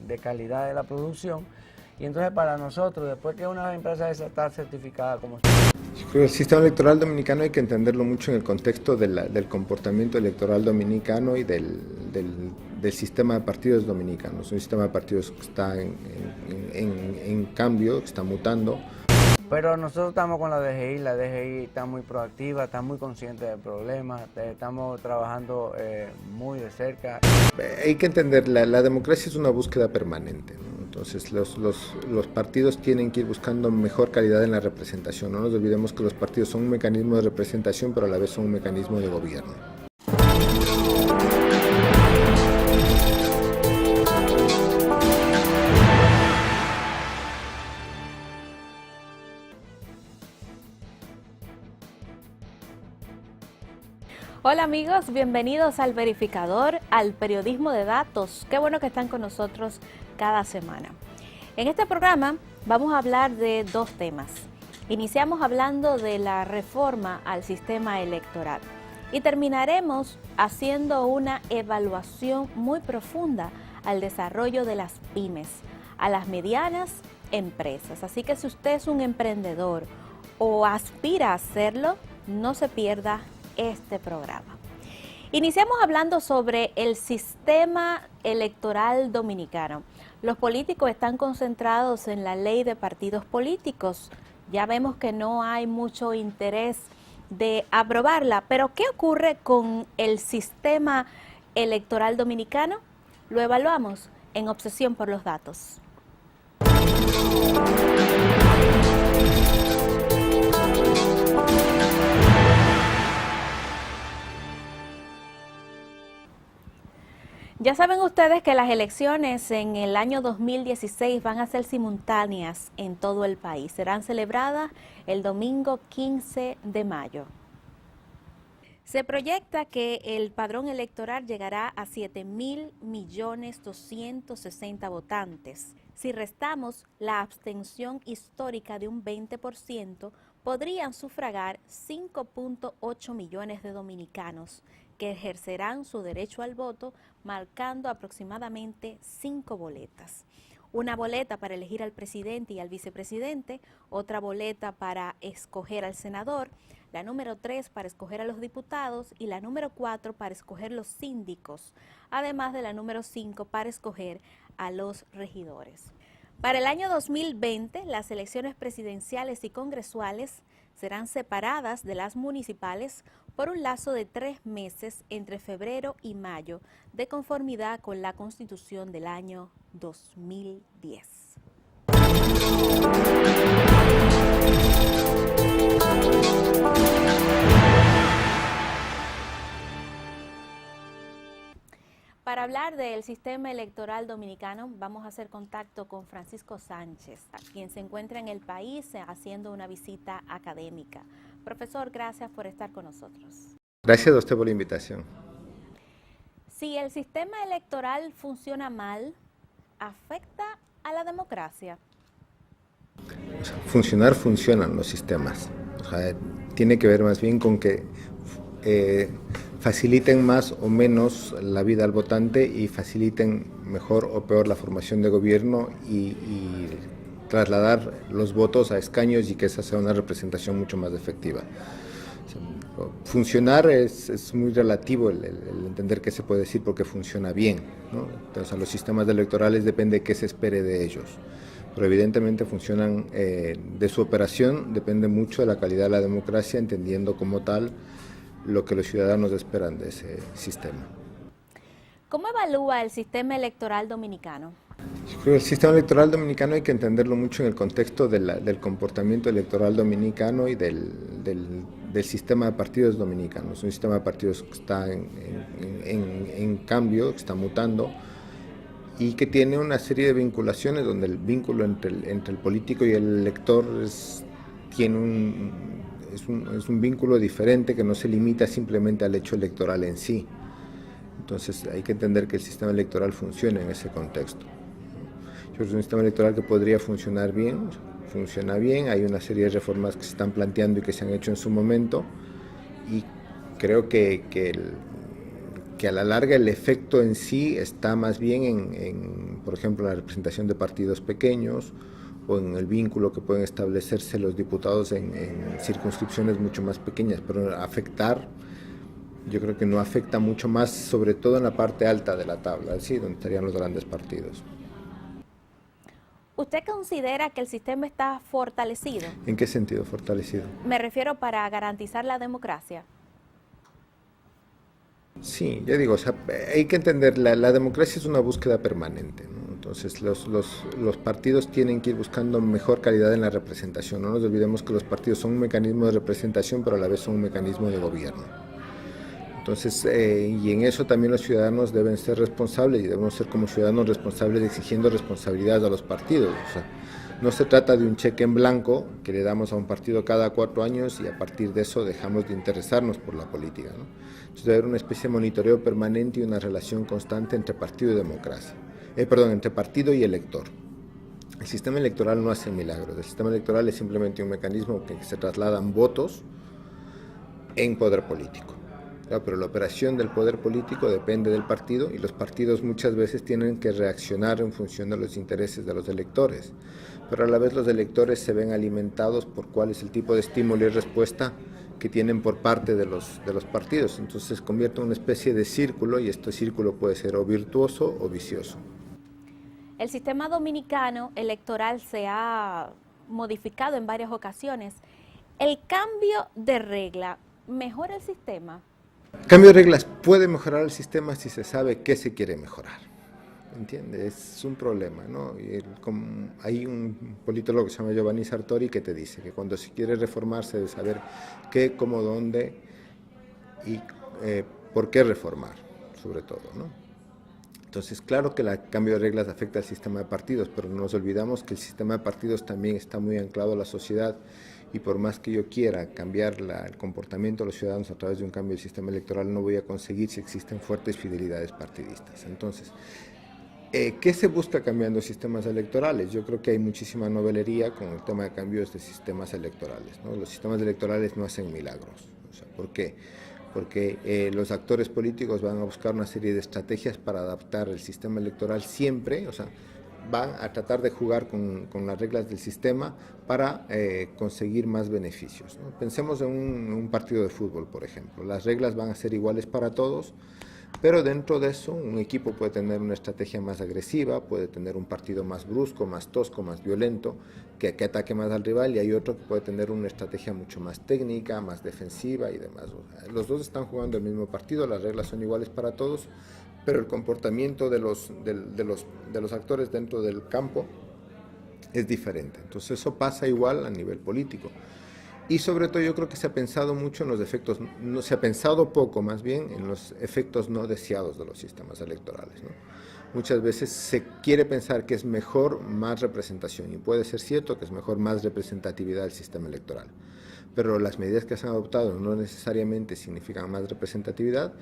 de calidad de la producción. Y entonces para nosotros, después que una empresa esa está certificada como... Yo creo que el sistema electoral dominicano hay que entenderlo mucho en el contexto del comportamiento electoral dominicano y del sistema de partidos dominicanos. Un sistema de partidos que está en cambio, que está mutando. Pero nosotros estamos con la DGI está muy proactiva, está muy consciente del problema, estamos trabajando muy de cerca. Hay que entender, la democracia es una búsqueda permanente, ¿no? Entonces los partidos tienen que ir buscando mejor calidad en la representación. No nos olvidemos que los partidos son un mecanismo de representación, pero a la vez son un mecanismo de gobierno. Hola amigos, bienvenidos al Verificador, al periodismo de datos. Qué bueno que están con nosotros cada semana. En este programa vamos a hablar de dos temas. Iniciamos hablando de la reforma al sistema electoral y terminaremos haciendo una evaluación muy profunda al desarrollo de las pymes, a las medianas empresas. Así que si usted es un emprendedor o aspira a hacerlo, no se pierda este programa. Iniciamos hablando sobre el sistema electoral dominicano. Los políticos están concentrados en la ley de partidos políticos. Ya vemos que no hay mucho interés de aprobarla, pero ¿qué ocurre con el sistema electoral dominicano? Lo evaluamos en Obsesión por los Datos. Ya saben ustedes que las elecciones en el año 2016 van a ser simultáneas en todo el país. Serán celebradas el domingo 15 de mayo. Se proyecta que el padrón electoral llegará a 7.260.000 votantes. Si restamos la abstención histórica de un 20%, podrían sufragar 5.8 millones de dominicanos que ejercerán su derecho al voto, marcando aproximadamente 5 boletas. Una boleta para elegir al presidente y al vicepresidente, otra boleta para escoger al senador, la número 3 para escoger a los diputados y la número 4 para escoger los síndicos, además de la número 5 para escoger a los regidores. Para el año 2020, las elecciones presidenciales y congresuales serán separadas de las municipales por un lazo de 3 meses entre febrero y mayo, de conformidad con la Constitución del año 2010. Para hablar del sistema electoral dominicano, vamos a hacer contacto con Francisco Sánchez, quien se encuentra en el país haciendo una visita académica. Profesor, gracias por estar con nosotros. Gracias a usted por la invitación. Si el sistema electoral funciona mal, ¿afecta a la democracia? Funcionan los sistemas. Tiene que ver más bien con que faciliten más o menos la vida al votante y faciliten mejor o peor la formación de gobierno y trasladar los votos a escaños y que esa sea una representación mucho más efectiva. Funcionar es muy relativo el entender qué se puede decir porque funciona bien, ¿no? Entonces a los sistemas electorales depende de qué se espere de ellos, pero evidentemente funcionan, de su operación depende mucho de la calidad de la democracia, entendiendo como tal lo que los ciudadanos esperan de ese sistema. ¿Cómo evalúa el sistema electoral dominicano? Yo creo que el sistema electoral dominicano hay que entenderlo mucho en el contexto del comportamiento electoral dominicano y del sistema de partidos dominicanos. Un sistema de partidos que está en cambio, que está mutando y que tiene una serie de vinculaciones donde el vínculo entre el político y el elector es un vínculo diferente que no se limita simplemente al hecho electoral en sí. Entonces hay que entender que el sistema electoral funciona en ese contexto. Yo creo que es un sistema electoral que podría funcionar bien, funciona bien, hay una serie de reformas que se están planteando y que se han hecho en su momento y creo que que a la larga el efecto en sí está más bien por ejemplo, la representación de partidos pequeños o en el vínculo que pueden establecerse los diputados en circunscripciones mucho más pequeñas, pero afectar, yo creo que no afecta mucho más, sobre todo en la parte alta de la tabla, ¿sí? Donde estarían los grandes partidos. ¿Usted considera que el sistema está fortalecido? ¿En qué sentido fortalecido? Me refiero para garantizar la democracia. Sí, ya digo, o sea, hay que entender, la democracia es una búsqueda permanente, ¿no? Entonces los partidos tienen que ir buscando mejor calidad en la representación. No nos olvidemos que los partidos son un mecanismo de representación, pero a la vez son un mecanismo de gobierno. Entonces, y en eso también los ciudadanos deben ser responsables y debemos ser como ciudadanos responsables exigiendo responsabilidades a los partidos. O sea, no se trata de un cheque en blanco que le damos a un partido cada 4 años y a partir de eso dejamos de interesarnos por la política, ¿no? Entonces debe haber una especie de monitoreo permanente y una relación constante entre partido y democracia. Entre partido y elector. El sistema electoral no hace milagros. El sistema electoral es simplemente un mecanismo que se trasladan votos en poder político. Claro, pero la operación del poder político depende del partido y los partidos muchas veces tienen que reaccionar en función de los intereses de los electores. Pero a la vez los electores se ven alimentados por cuál es el tipo de estímulo y respuesta que tienen por parte de los partidos. Entonces se convierte en una especie de círculo y este círculo puede ser o virtuoso o vicioso. El sistema dominicano electoral se ha modificado en varias ocasiones. ¿El cambio de regla mejora el sistema? El cambio de reglas puede mejorar el sistema si se sabe qué se quiere mejorar. ¿Entiendes? Es un problema, ¿no? Hay un politólogo que se llama Giovanni Sartori que te dice que cuando se quiere reformar se debe saber qué, cómo, dónde y por qué reformar, sobre todo, ¿no? Entonces, claro que el cambio de reglas afecta al sistema de partidos, pero no nos olvidamos que el sistema de partidos también está muy anclado a la sociedad y por más que yo quiera cambiar el comportamiento de los ciudadanos a través de un cambio del sistema electoral, no voy a conseguir si existen fuertes fidelidades partidistas. Entonces, ¿qué se busca cambiando sistemas electorales? Yo creo que hay muchísima novelería con el tema de cambios de sistemas electorales, ¿no? Los sistemas electorales no hacen milagros. O sea, ¿por qué? Porque los actores políticos van a buscar una serie de estrategias para adaptar el sistema electoral siempre, o sea, van a tratar de jugar con las reglas del sistema para conseguir más beneficios, ¿no? Pensemos en un partido de fútbol, por ejemplo. Las reglas van a ser iguales para todos, pero dentro de eso un equipo puede tener una estrategia más agresiva, puede tener un partido más brusco, más tosco, más violento, que ataque más al rival, y hay otro que puede tener una estrategia mucho más técnica, más defensiva y demás. Los dos están jugando el mismo partido, las reglas son iguales para todos, pero el comportamiento de los actores dentro del campo es diferente. Entonces eso pasa igual a nivel político. Y sobre todo yo creo que se ha pensado mucho en los efectos, no se ha pensado poco más bien en los efectos no deseados de los sistemas electorales, ¿no? Muchas veces se quiere pensar que es mejor más representación, y puede ser cierto que es mejor más representatividad del sistema electoral, pero las medidas que se han adoptado no necesariamente significan más representatividad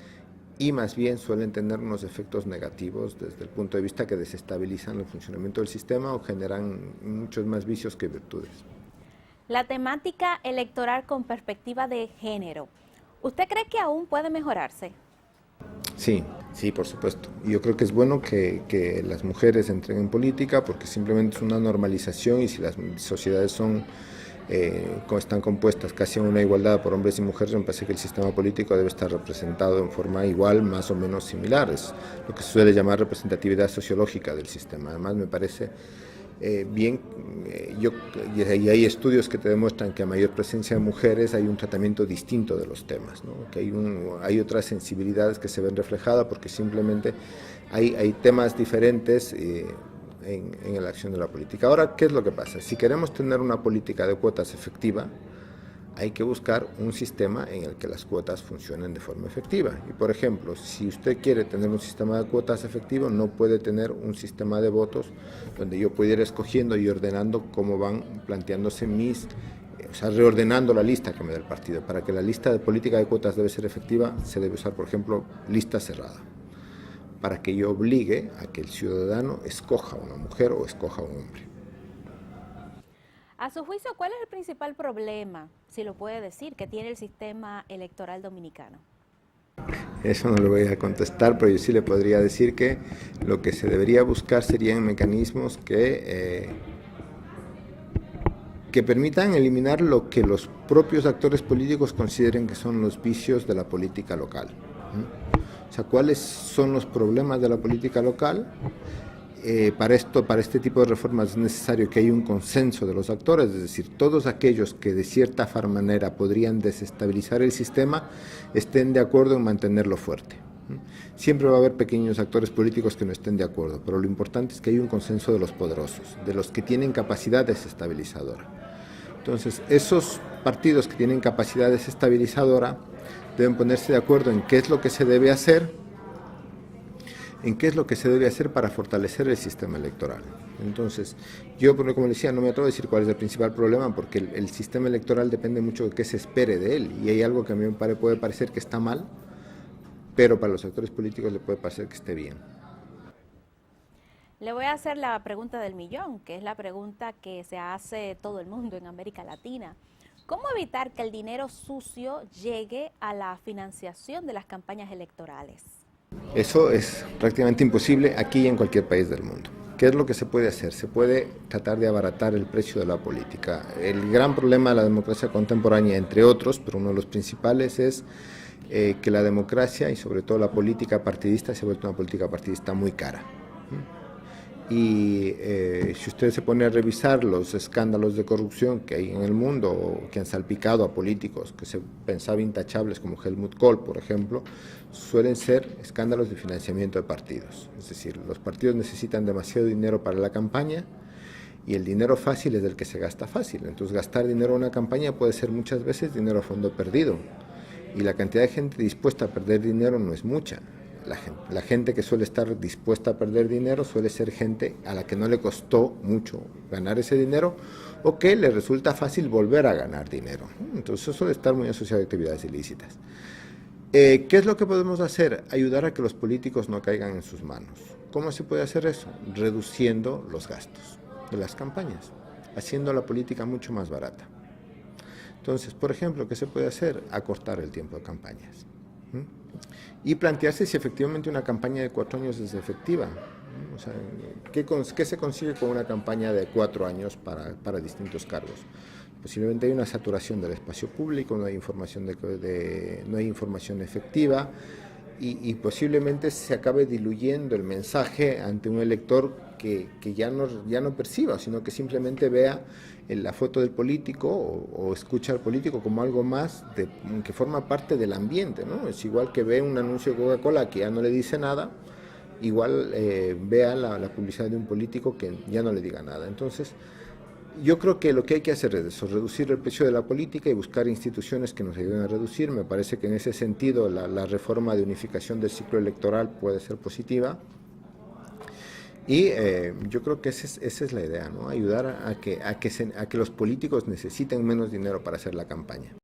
y más bien suelen tener unos efectos negativos desde el punto de vista que desestabilizan el funcionamiento del sistema o generan muchos más vicios que virtudes. La temática electoral con perspectiva de género, ¿usted cree que aún puede mejorarse? Sí, por supuesto. Y yo creo que es bueno que las mujeres entren en política porque simplemente es una normalización, y si las sociedades están compuestas casi en una igualdad por hombres y mujeres, me parece que el sistema político debe estar representado en forma igual, más o menos similar. Es lo que se suele llamar representatividad sociológica del sistema. Además me parece y hay estudios que te demuestran que a mayor presencia de mujeres hay un tratamiento distinto de los temas, ¿no? Que hay otras sensibilidades que se ven reflejadas porque simplemente hay temas diferentes en la acción de la política. Ahora, ¿qué es lo que pasa? Si queremos tener una política de cuotas efectiva, hay que buscar un sistema en el que las cuotas funcionen de forma efectiva. Y por ejemplo, si usted quiere tener un sistema de cuotas efectivo, no puede tener un sistema de votos donde yo pueda ir escogiendo y ordenando cómo van planteándose reordenando la lista que me da el partido. Para que la lista de política de cuotas debe ser efectiva, se debe usar, por ejemplo, lista cerrada, para que yo obligue a que el ciudadano escoja a una mujer o escoja a un hombre. A su juicio, ¿cuál es el principal problema, si lo puede decir, que tiene el sistema electoral dominicano? Eso no le voy a contestar, pero yo sí le podría decir que lo que se debería buscar serían mecanismos que permitan eliminar lo que los propios actores políticos consideren que son los vicios de la política local. O sea, ¿cuáles son los problemas de la política local? Para este tipo de reformas es necesario que haya un consenso de los actores, es decir, todos aquellos que de cierta manera podrían desestabilizar el sistema estén de acuerdo en mantenerlo fuerte. Siempre va a haber pequeños actores políticos que no estén de acuerdo, pero lo importante es que haya un consenso de los poderosos, de los que tienen capacidad desestabilizadora. Entonces, esos partidos que tienen capacidad desestabilizadora deben ponerse de acuerdo en qué es lo que se debe hacer, para fortalecer el sistema electoral. Entonces, yo, como le decía, no me atrevo a decir cuál es el principal problema, porque el sistema electoral depende mucho de qué se espere de él, y hay algo que a mí puede parecer que está mal, pero para los actores políticos le puede parecer que esté bien. Le voy a hacer la pregunta del millón, que es la pregunta que se hace todo el mundo en América Latina. ¿Cómo evitar que el dinero sucio llegue a la financiación de las campañas electorales? Eso es prácticamente imposible aquí y en cualquier país del mundo. ¿Qué es lo que se puede hacer? Se puede tratar de abaratar el precio de la política. El gran problema de la democracia contemporánea, entre otros, pero uno de los principales es que la democracia y sobre todo la política partidista se ha vuelto una política partidista muy cara. Y si usted se pone a revisar los escándalos de corrupción que hay en el mundo, o que han salpicado a políticos que se pensaban intachables como Helmut Kohl, por ejemplo, suelen ser escándalos de financiamiento de partidos. Es decir, los partidos necesitan demasiado dinero para la campaña y el dinero fácil es el que se gasta fácil. Entonces, gastar dinero en una campaña puede ser muchas veces dinero a fondo perdido. Y la cantidad de gente dispuesta a perder dinero no es mucha. La gente que suele estar dispuesta a perder dinero suele ser gente a la que no le costó mucho ganar ese dinero o que le resulta fácil volver a ganar dinero. Entonces eso suele estar muy asociado a actividades ilícitas. ¿Qué es lo que podemos hacer? Ayudar a que los políticos no caigan en sus manos. ¿Cómo se puede hacer eso? Reduciendo los gastos de las campañas, haciendo la política mucho más barata. Entonces, por ejemplo, ¿qué se puede hacer? Acortar el tiempo de campañas. Y plantearse si efectivamente una campaña de 4 años es efectiva. O sea, ¿qué se consigue con una campaña de 4 años para distintos cargos? Posiblemente hay una saturación del espacio público, no hay información, no hay información efectiva y posiblemente se acabe diluyendo el mensaje ante un elector que ya no perciba, sino que simplemente vea la foto del político o escucha al político como algo más que forma parte del ambiente, ¿no? Es igual que ve un anuncio de Coca-Cola que ya no le dice nada, igual vea la publicidad de un político que ya no le diga nada. Entonces, yo creo que lo que hay que hacer es eso, reducir el precio de la política y buscar instituciones que nos ayuden a reducir. Me parece que en ese sentido la reforma de unificación del ciclo electoral puede ser positiva. Y yo creo que esa es la idea, ¿no? Ayudar a que los políticos necesiten menos dinero para hacer la campaña.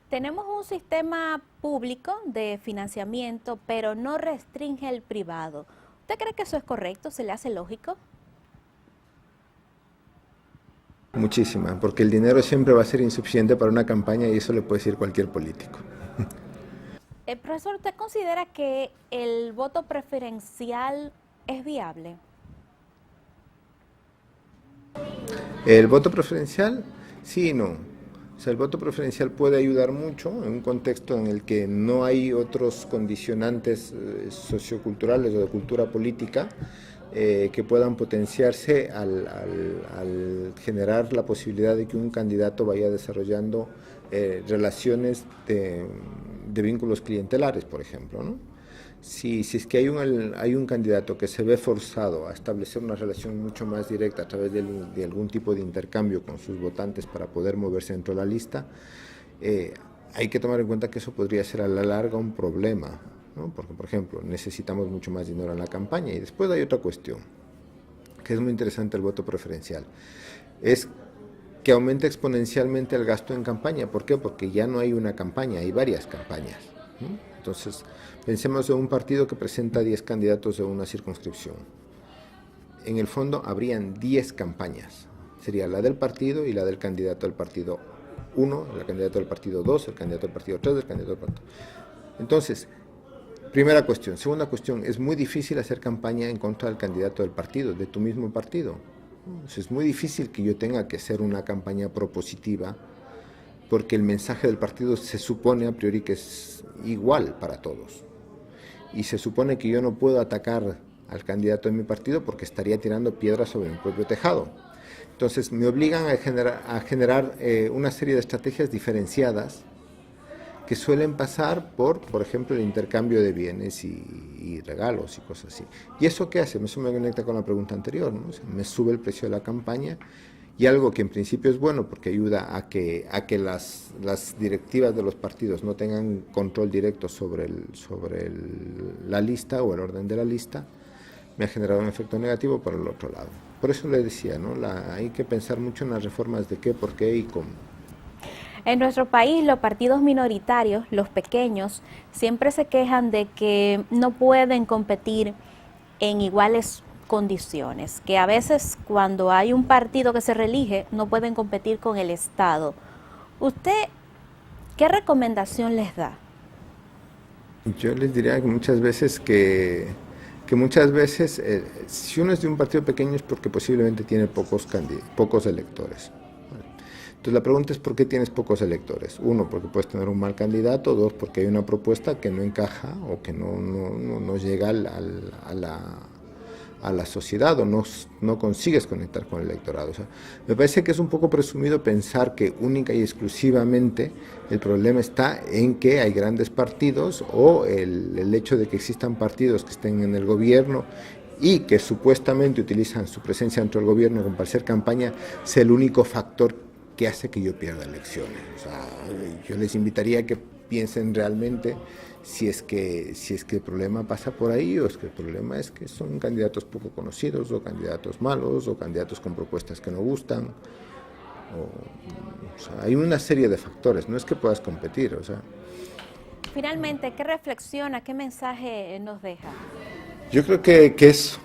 Tenemos un sistema público de financiamiento, pero no restringe el privado. ¿Usted cree que eso es correcto? ¿Se le hace lógico? Muchísima, porque el dinero siempre va a ser insuficiente para una campaña y eso le puede decir cualquier político. Profesor, ¿usted considera que el voto preferencial es viable? El voto preferencial, sí y no. O sea, el voto preferencial puede ayudar mucho en un contexto en el que no hay otros condicionantes socioculturales o de cultura política que puedan potenciarse al generar la posibilidad de que un candidato vaya desarrollando relaciones de vínculos clientelares, por ejemplo, ¿no? Si es que hay un candidato que se ve forzado a establecer una relación mucho más directa a través de algún tipo de intercambio con sus votantes para poder moverse dentro de la lista, hay que tomar en cuenta que eso podría ser a la larga un problema, ¿no? Porque, por ejemplo, necesitamos mucho más dinero en la campaña. Y después hay otra cuestión, que es muy interesante el voto preferencial, es que aumenta exponencialmente el gasto en campaña. ¿Por qué? Porque ya no hay una campaña, hay varias campañas, ¿no? Entonces, pensemos en un partido que presenta 10 candidatos de una circunscripción. En el fondo habrían 10 campañas. Sería la del partido y la del candidato del partido 1, el candidato del partido 2, el candidato del partido 3, el candidato del partido. Entonces, Primera cuestión. Segunda cuestión, es muy difícil hacer campaña en contra del candidato del partido, de tu mismo partido. Entonces, es muy difícil que yo tenga que hacer una campaña propositiva porque el mensaje del partido se supone a priori que es igual para todos. Y se supone que yo no puedo atacar al candidato de mi partido porque estaría tirando piedras sobre mi propio tejado. Entonces me obligan a generar una serie de estrategias diferenciadas que suelen pasar por ejemplo, el intercambio de bienes y regalos y cosas así. ¿Y eso qué hace? Eso me conecta con la pregunta anterior, ¿no? O sea, me sube el precio de la campaña, y algo que en principio es bueno porque ayuda a que las directivas de los partidos no tengan control directo sobre la lista o el orden de la lista, me ha generado un efecto negativo por el otro lado. Por eso le decía, ¿no? Hay que pensar mucho en las reformas de qué, por qué y cómo. En nuestro país, los partidos minoritarios, los pequeños, siempre se quejan de que no pueden competir en iguales condiciones, que a veces cuando hay un partido que se reelige no pueden competir con el Estado. ¿Usted qué recomendación les da? Yo les diría que muchas veces si uno es de un partido pequeño es porque posiblemente tiene pocos electores. Entonces la pregunta es ¿por qué tienes pocos electores? Uno, porque puedes tener un mal candidato. Dos, porque hay una propuesta que no encaja o que no llega a la sociedad o no consigues conectar con el electorado. O sea, me parece que es un poco presumido pensar que única y exclusivamente el problema está en que hay grandes partidos o el hecho de que existan partidos que estén en el gobierno y que supuestamente utilizan su presencia dentro del gobierno para hacer campaña sea el único factor que hace que yo pierda elecciones. O sea, yo les invitaría a que piensen realmente si es que el problema pasa por ahí o es que el problema es que son candidatos poco conocidos o candidatos malos o candidatos con propuestas que no gustan. O sea, hay una serie de factores, no es que puedas competir. O sea. Finalmente, ¿qué reflexiona, qué mensaje nos deja? Yo creo que es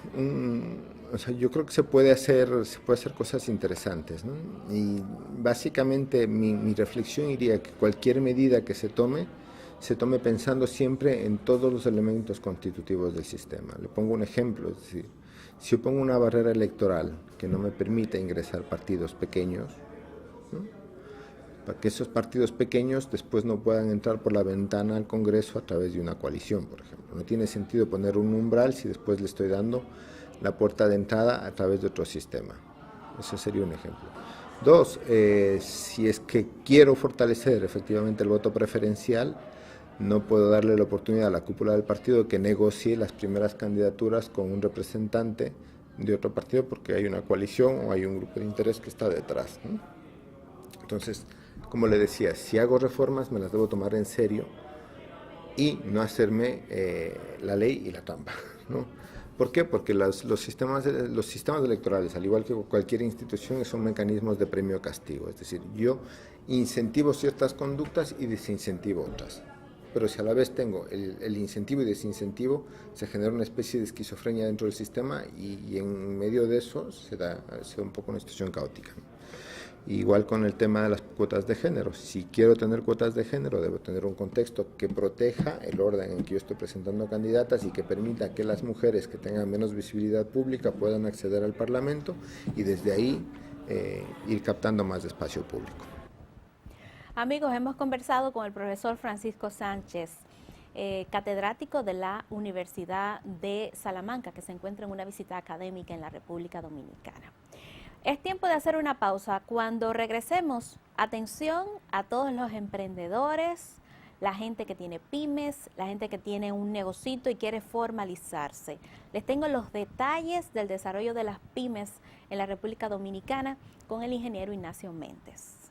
yo creo que se puede hacer cosas interesantes, ¿no? Y básicamente mi reflexión iría que cualquier medida que se tome pensando siempre en todos los elementos constitutivos del sistema. Le pongo un ejemplo, es decir, si yo pongo una barrera electoral que no me permite ingresar partidos pequeños, ¿no? Para que esos partidos pequeños después no puedan entrar por la ventana al Congreso a través de una coalición, por ejemplo. No tiene sentido poner un umbral si después le estoy dando la puerta de entrada a través de otro sistema. Ese sería un ejemplo. Dos, si es que quiero fortalecer efectivamente el voto preferencial, no puedo darle la oportunidad a la cúpula del partido que negocie las primeras candidaturas con un representante de otro partido porque hay una coalición o hay un grupo de interés que está detrás, ¿no? Entonces, como le decía, si hago reformas me las debo tomar en serio y no hacerme la ley y la trampa, ¿no? ¿Por qué? Porque los sistemas electorales, al igual que cualquier institución, son mecanismos de premio-castigo. Es decir, yo incentivo ciertas conductas y desincentivo otras. Pero si a la vez tengo el incentivo y desincentivo, se genera una especie de esquizofrenia dentro del sistema y en medio de eso se da un poco una situación caótica. Igual con el tema de las cuotas de género. Si quiero tener cuotas de género, debo tener un contexto que proteja el orden en que yo estoy presentando candidatas y que permita que las mujeres que tengan menos visibilidad pública puedan acceder al Parlamento y desde ahí ir captando más espacio público. Amigos, hemos conversado con el profesor Francisco Sánchez, catedrático de la Universidad de Salamanca, que se encuentra en una visita académica en la República Dominicana. Es tiempo de hacer una pausa. Cuando regresemos, atención a todos los emprendedores, la gente que tiene pymes, la gente que tiene un negocito y quiere formalizarse. Les tengo los detalles del desarrollo de las pymes en la República Dominicana con el ingeniero Ignacio Méndez.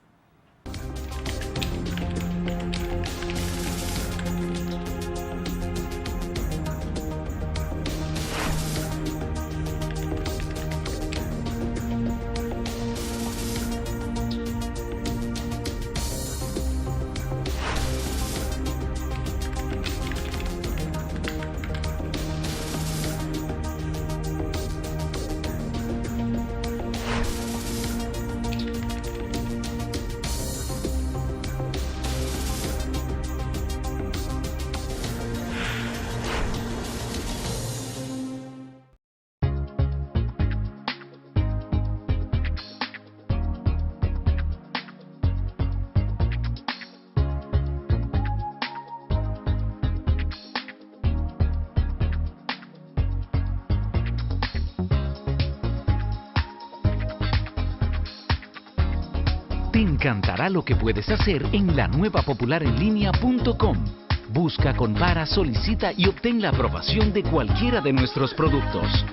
encantará lo que puedes hacer en la nueva popularenlinea.com. Busca, compara, solicita y obtén la aprobación de cualquiera de nuestros productos.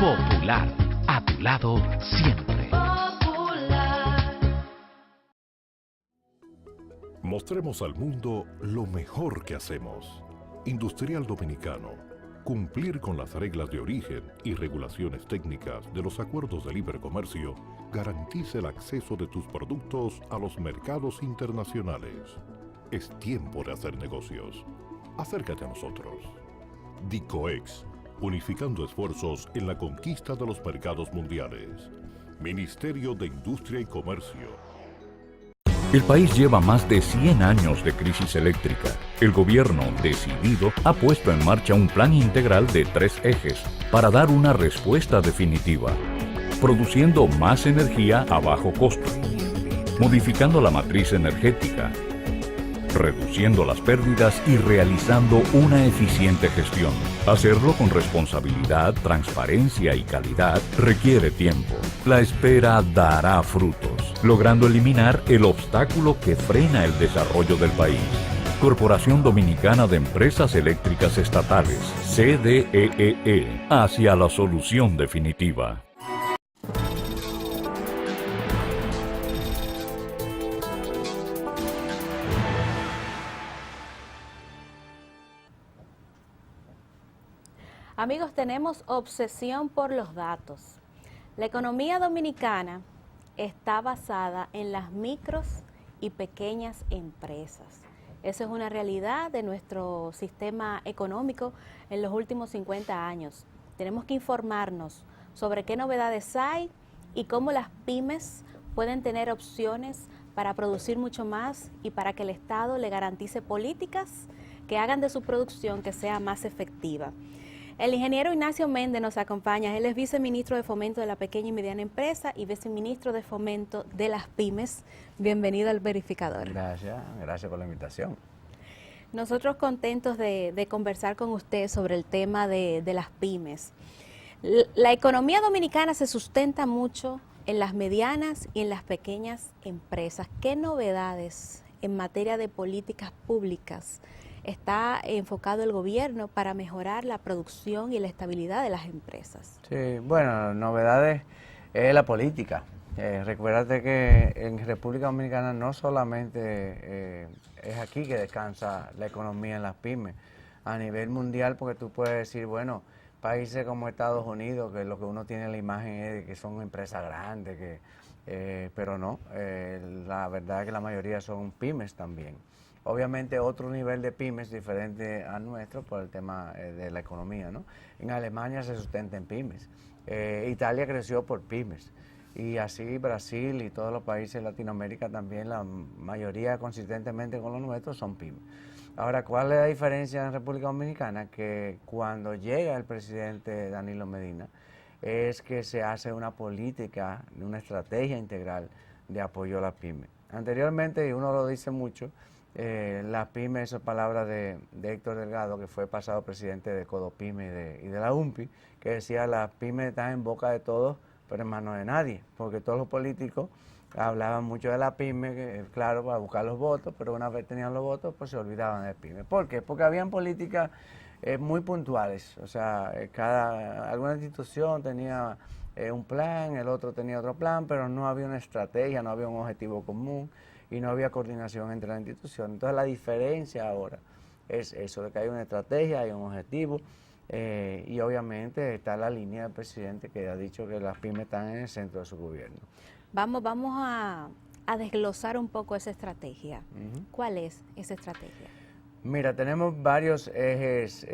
Popular, a tu lado siempre. Mostremos al mundo lo mejor que hacemos. Industrial Dominicano. Cumplir con las reglas de origen y regulaciones técnicas de los acuerdos de libre comercio garantiza el acceso de tus productos a los mercados internacionales. Es tiempo de hacer negocios. Acércate a nosotros. DICOEX, unificando esfuerzos en la conquista de los mercados mundiales. Ministerio de Industria y Comercio. El país lleva más de 100 años de crisis eléctrica. El gobierno, decidido, ha puesto en marcha un plan integral de 3 ejes para dar una respuesta definitiva, produciendo más energía a bajo costo, modificando la matriz energética, reduciendo las pérdidas y realizando una eficiente gestión. Hacerlo con responsabilidad, transparencia y calidad requiere tiempo. La espera dará frutos, logrando eliminar el obstáculo que frena el desarrollo del país. Corporación Dominicana de Empresas Eléctricas Estatales, CDEE, hacia la solución definitiva. Amigos, tenemos obsesión por los datos. La economía dominicana está basada en las micros y pequeñas empresas. Esa es una realidad de nuestro sistema económico en los últimos 50 años. Tenemos que informarnos sobre qué novedades hay y cómo las pymes pueden tener opciones para producir mucho más y para que el Estado le garantice políticas que hagan de su producción que sea más efectiva. El ingeniero Ignacio Méndez nos acompaña. Él es viceministro de Fomento de la Pequeña y Mediana Empresa y viceministro de Fomento de las Pymes. Bienvenido al Verificador. Gracias por la invitación. Nosotros contentos de conversar con usted sobre el tema de las pymes. La economía dominicana se sustenta mucho en las medianas y en las pequeñas empresas. ¿Qué novedades en materia de políticas públicas está enfocado el gobierno para mejorar la producción y la estabilidad de las empresas? Sí, bueno, novedades es la política. Recuérdate que en República Dominicana no solamente es aquí que descansa la economía en las pymes, a nivel mundial, porque tú puedes decir, bueno, países como Estados Unidos, que lo que uno tiene en la imagen es de que son empresas grandes, pero no, la verdad es que la mayoría son pymes también. Obviamente otro nivel de pymes diferente a nuestro por el tema de la economía, ¿no? En Alemania se sustenta en pymes, Italia creció por pymes, y así Brasil y todos los países de Latinoamérica también, la mayoría consistentemente con los nuestros son pymes. Ahora, ¿cuál es la diferencia en República Dominicana? Que cuando llega el presidente Danilo Medina, es que se hace una política, una estrategia integral de apoyo a las pymes. Anteriormente, y uno lo dice mucho, las pymes, esa palabra de Héctor Delgado, que fue pasado presidente de Codopyme y de la UMPI, que decía las pymes están en boca de todos, pero en manos de nadie, porque todos los políticos hablaban mucho de la pyme, claro, para buscar los votos, pero una vez tenían los votos, pues se olvidaban de pyme. ¿Por qué? Porque habían políticas muy puntuales, o sea, alguna institución tenía un plan, el otro tenía otro plan, pero no había una estrategia, no había un objetivo común y no había coordinación entre las instituciones. Entonces la diferencia ahora es eso, de que hay una estrategia, hay un objetivo, y obviamente está la línea del presidente que ha dicho que las pymes están en el centro de su gobierno. Vamos a desglosar un poco esa estrategia. ¿Cuál es esa estrategia? Mira, tenemos varios ejes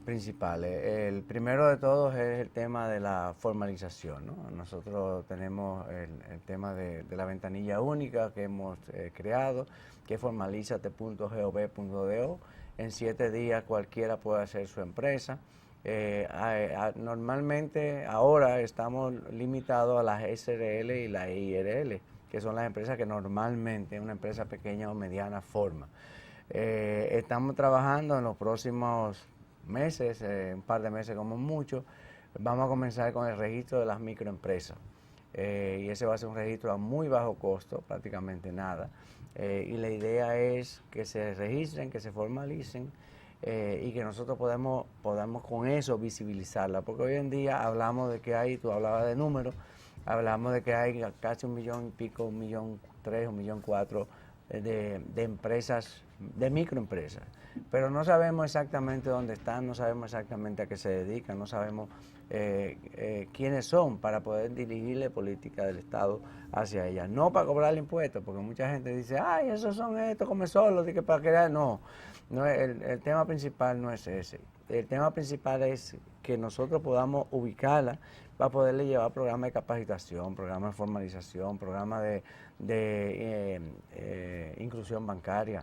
principales. El primero de todos es el tema de la formalización, ¿no? Nosotros tenemos el tema de la ventanilla única que hemos creado, que es formalizate.gov.do. En 7 días cualquiera puede hacer su empresa. Normalmente ahora estamos limitados a las SRL y las IRL, que son las empresas que normalmente una empresa pequeña o mediana forma. Estamos trabajando en los próximos meses, un par de meses como mucho, vamos a comenzar con el registro de las microempresas. y ese va a ser un registro a muy bajo costo, prácticamente nada. Y la idea es que se registren, que se formalicen y que nosotros podamos con eso visibilizarla, porque hoy en día hablamos de que hay, tú hablabas de números, hablamos de que hay casi 1.000.000 y pico, 1.300.000, 1.400.000 de empresas, de microempresas, pero no sabemos exactamente dónde están, no sabemos exactamente a qué se dedican, no sabemos quiénes son para poder dirigirle política del Estado hacia ellas. No para cobrarle impuestos, porque mucha gente dice, ay, esos son estos come solos, que para crear. No, el tema principal no es ese. El tema principal es que nosotros podamos ubicarla para poderle llevar programas de capacitación, programas de formalización, programas de inclusión bancaria,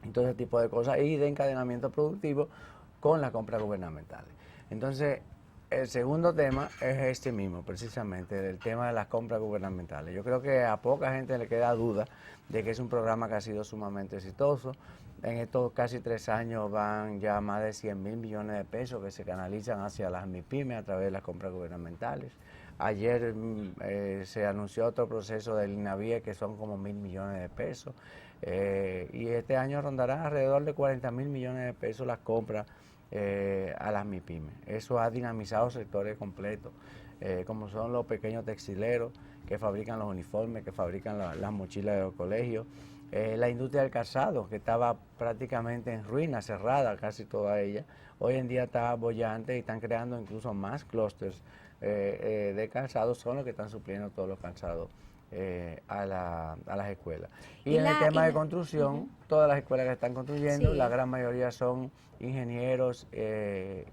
y todo ese tipo de cosas, y de encadenamiento productivo con las compras gubernamentales. Entonces, el segundo tema es este mismo, precisamente, el tema de las compras gubernamentales. Yo creo que a poca gente le queda duda de que es un programa que ha sido sumamente exitoso. En estos casi 3 años van ya más de 100.000 millones de pesos que se canalizan hacia las MIPYMES a través de las compras gubernamentales. Ayer se anunció otro proceso del INAVIE que son como 1.000 millones de pesos. Y este año rondarán alrededor de 40.000 millones de pesos las compras a las MIPYMES. Eso ha dinamizado sectores completos, como son los pequeños textileros que fabrican los uniformes, que fabrican las mochilas de los colegios, la industria del calzado, que estaba prácticamente en ruina, cerrada casi toda ella, hoy en día está bollante y están creando incluso más clústeres de calzado, son los que están supliendo todos los calzados a las escuelas. Y en el tema de construcción, todas las escuelas que están construyendo, la gran mayoría son ingenieros,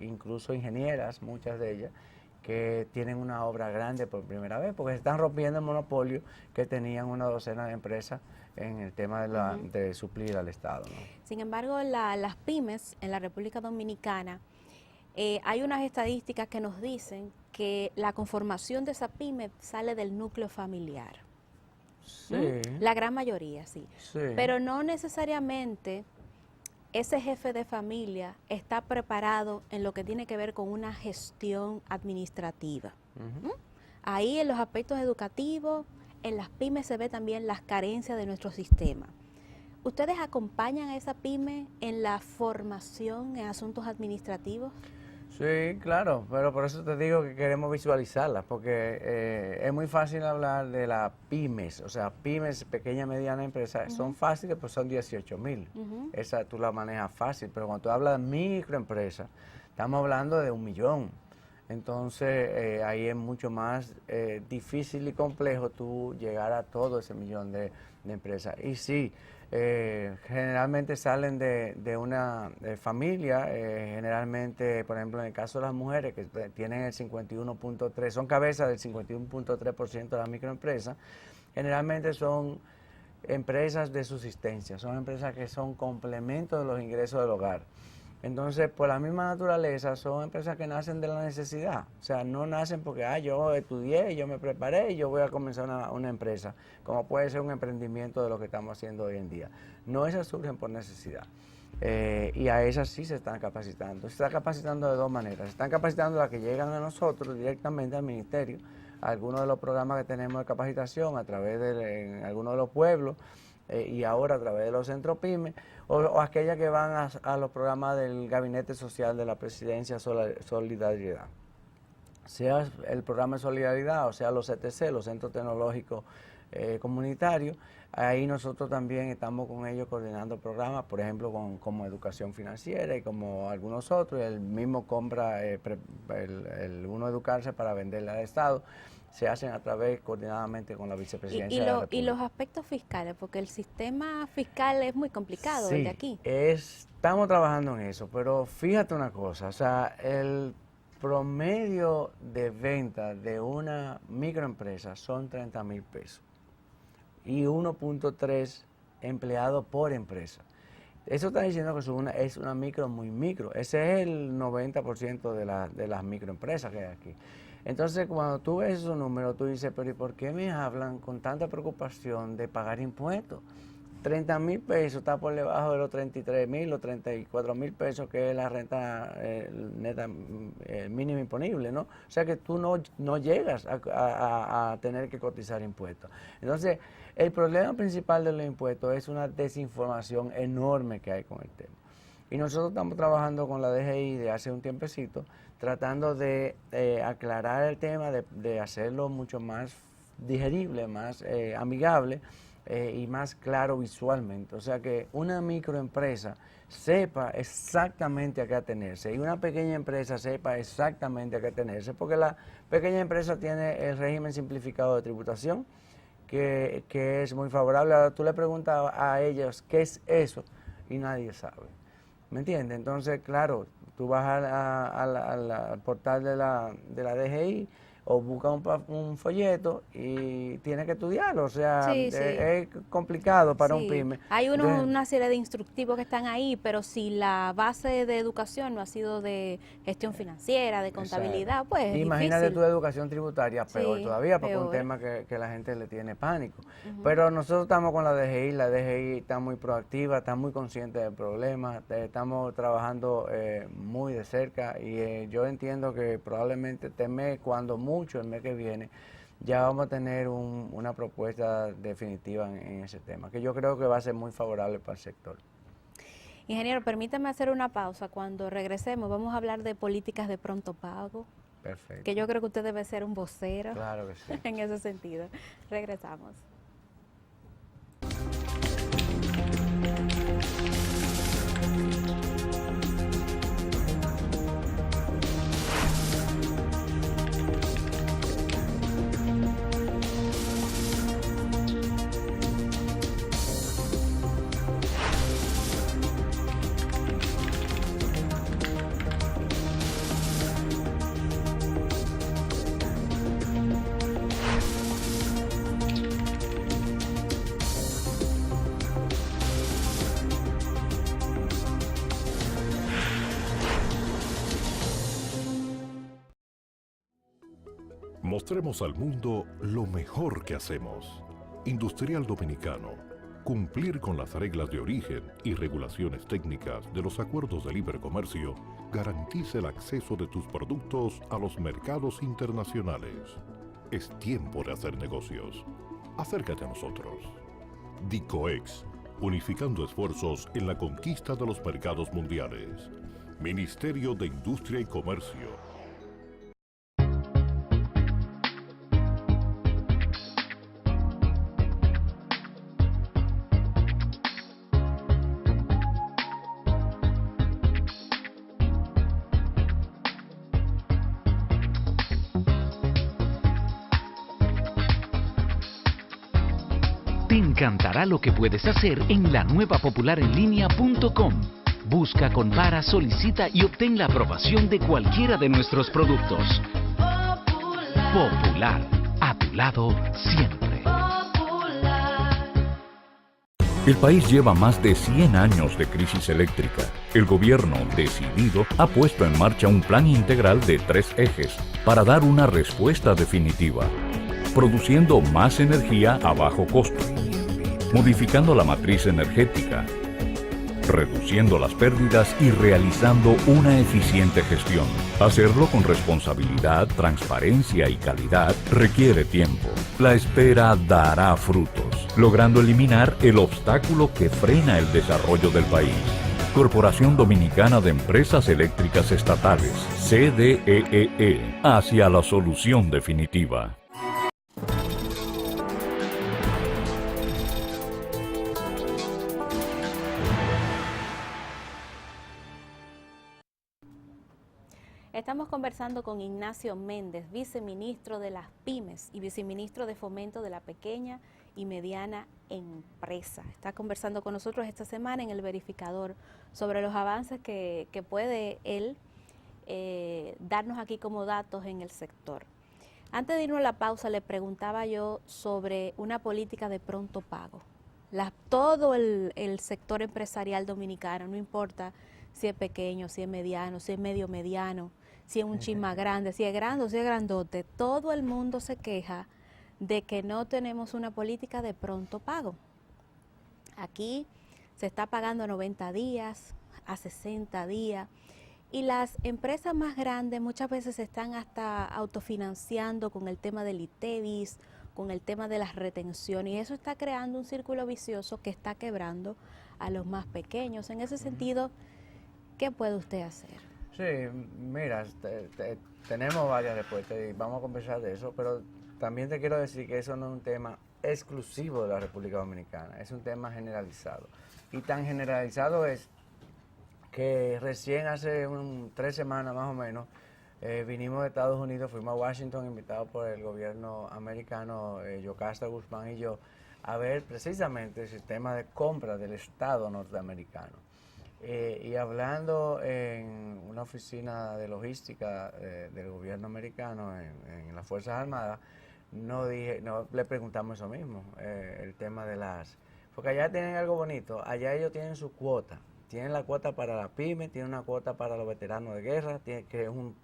incluso ingenieras, muchas de ellas, que tienen una obra grande por primera vez, porque se están rompiendo el monopolio que tenían una docena de empresas en el tema de suplir al Estado, ¿no? Sin embargo, las pymes en la República Dominicana, hay unas estadísticas que nos dicen que la conformación de esa pyme sale del núcleo familiar. Sí. La gran mayoría, sí. Pero no necesariamente ese jefe de familia está preparado en lo que tiene que ver con una gestión administrativa. Ahí en los aspectos educativos, en las pymes se ve también las carencias de nuestro sistema. ¿Ustedes acompañan a esa pyme en la formación en asuntos administrativos? Sí, claro, pero por eso te digo que queremos visualizarlas, porque es muy fácil hablar de las pymes, o sea, pymes, pequeña, mediana empresa, son fáciles, pues son 18.000, esa tú la manejas fácil, pero cuando tú hablas de microempresa, estamos hablando de 1 millón, entonces ahí es mucho más difícil y complejo tú llegar a todo ese millón de empresas, y sí, generalmente salen de una familia, generalmente, por ejemplo, en el caso de las mujeres que tienen el 51.3, son cabezas del 51.3% de las microempresas, generalmente son empresas de subsistencia, son empresas que son complementos de los ingresos del hogar. Entonces, por la misma naturaleza, son empresas que nacen de la necesidad. O sea, no nacen porque, yo estudié, yo me preparé y yo voy a comenzar una empresa, como puede ser un emprendimiento de lo que estamos haciendo hoy en día. No, esas surgen por necesidad. Y a esas sí se están capacitando. Se están capacitando de 2 maneras. Se están capacitando las que llegan a nosotros directamente al ministerio, a algunos de los programas que tenemos de capacitación a través de algunos de los pueblos, y ahora a través de los centros PYME, o aquellas que van a los programas del Gabinete Social de la Presidencia Solidaridad. Sea el programa de solidaridad, o sea los CTC, los Centros Tecnológicos Comunitarios, ahí nosotros también estamos con ellos coordinando programas, por ejemplo, como educación financiera y como algunos otros, el mismo compra, el Uno Educarse para venderle al Estado, se hacen a través coordinadamente con la vicepresidencia de la República. Y los aspectos fiscales, porque el sistema fiscal es muy complicado, el de aquí. Estamos trabajando en eso, pero fíjate una cosa, o sea, el promedio de venta de una microempresa son 30.000 pesos y 1.3 empleados por empresa. Eso está diciendo que es una micro muy micro, ese es el 90% de las microempresas que hay aquí. Entonces, cuando tú ves esos números, tú dices, pero ¿y por qué me hablan con tanta preocupación de pagar impuestos? 30,000 pesos está por debajo de los 33,000 o 34,000 pesos, que es la renta neta mínima imponible, ¿no? O sea que tú no llegas a tener que cotizar impuestos. Entonces, el problema principal de los impuestos es una desinformación enorme que hay con el tema. Y nosotros estamos trabajando con la DGI de hace un tiempecito, tratando de aclarar el tema, de hacerlo mucho más digerible, más amigable, y más claro visualmente. O sea que una microempresa sepa exactamente a qué atenerse y una pequeña empresa sepa exactamente a qué atenerse, porque la pequeña empresa tiene el régimen simplificado de tributación, que es muy favorable. Ahora tú le preguntas a ellos qué es eso y nadie sabe. ¿Me entiendes? Entonces, claro, tú vas al portal de la DGI o busca un folleto y tienes que estudiarlo, o sea, Sí, sí. es complicado para un Sí, pyme. hay Entonces, una serie de instructivos que están ahí, pero si la base de educación no ha sido de gestión financiera, de contabilidad, exacto. pues es Imagínate difícil. tu educación tributaria, peor Sí, todavía, porque es un peor. tema que la gente le tiene pánico. Pero nosotros estamos con la DGI está muy proactiva, está muy consciente del problema, estamos trabajando muy de cerca y yo entiendo que probablemente este mes, cuando mucho el mes que viene, ya vamos a tener una propuesta definitiva en ese tema, que yo creo que va a ser muy favorable para el sector. Ingeniero, permítame hacer una pausa. Cuando regresemos vamos a hablar de políticas de pronto pago, Perfecto. que yo creo que usted debe ser un vocero Claro que sí. en ese sentido. Regresamos. Mostremos al mundo lo mejor que hacemos. Industrial Dominicano. Cumplir con las reglas de origen y regulaciones técnicas de los acuerdos de libre comercio garantiza el acceso de tus productos a los mercados internacionales. Es tiempo de hacer negocios. Acércate a nosotros. DICOEX, unificando esfuerzos en la conquista de los mercados mundiales. Ministerio de Industria y Comercio. Te encantará lo que puedes hacer en la nueva popularenlinea.com. Busca, compara, solicita y obtén la aprobación de cualquiera de nuestros productos. Popular, a tu lado siempre. El país lleva más de 100 años de crisis eléctrica. El gobierno, decidido, ha puesto en marcha un plan integral de 3 ejes para dar una respuesta definitiva, produciendo más energía a bajo costo, modificando la matriz energética, reduciendo las pérdidas y realizando una eficiente gestión. Hacerlo con responsabilidad, transparencia y calidad requiere tiempo. La espera dará frutos, logrando eliminar el obstáculo que frena el desarrollo del país. Corporación Dominicana de Empresas Eléctricas Estatales, CDEE, hacia la solución definitiva. Estamos conversando con Ignacio Méndez, viceministro de las pymes y viceministro de fomento de la pequeña y mediana empresa. Está conversando con nosotros esta semana en el verificador sobre los avances que puede él darnos aquí como datos en el sector. Antes de irnos a la pausa, le preguntaba yo sobre una política de pronto pago. Todo el sector empresarial dominicano, no importa si es pequeño, si es mediano, si es medio mediano, si es un chin más grande, si es grande o si es grandote, todo el mundo se queja de que no tenemos una política de pronto pago. Aquí se está pagando a 90 días, a 60 días. Y las empresas más grandes muchas veces se están hasta autofinanciando con el tema del ITEVIS, con el tema de las retenciones, y eso está creando un círculo vicioso que está quebrando a los más pequeños. En ese sentido, ¿qué puede usted hacer? Sí, mira, tenemos varias respuestas y vamos a conversar de eso, pero también te quiero decir que eso no es un tema exclusivo de la República Dominicana, es un tema generalizado. Y tan generalizado es que recién hace 3 semanas más o menos vinimos de Estados Unidos, fuimos a Washington invitados por el gobierno americano, Yocasta Guzmán y yo, a ver precisamente el sistema de compra del Estado norteamericano. Y hablando en una oficina de logística del gobierno americano en las Fuerzas Armadas, no le preguntamos eso mismo, el tema de porque allá tienen algo bonito, allá ellos tienen su cuota. Tienen la cuota para la pyme, tienen una cuota para los veteranos de guerra, que es un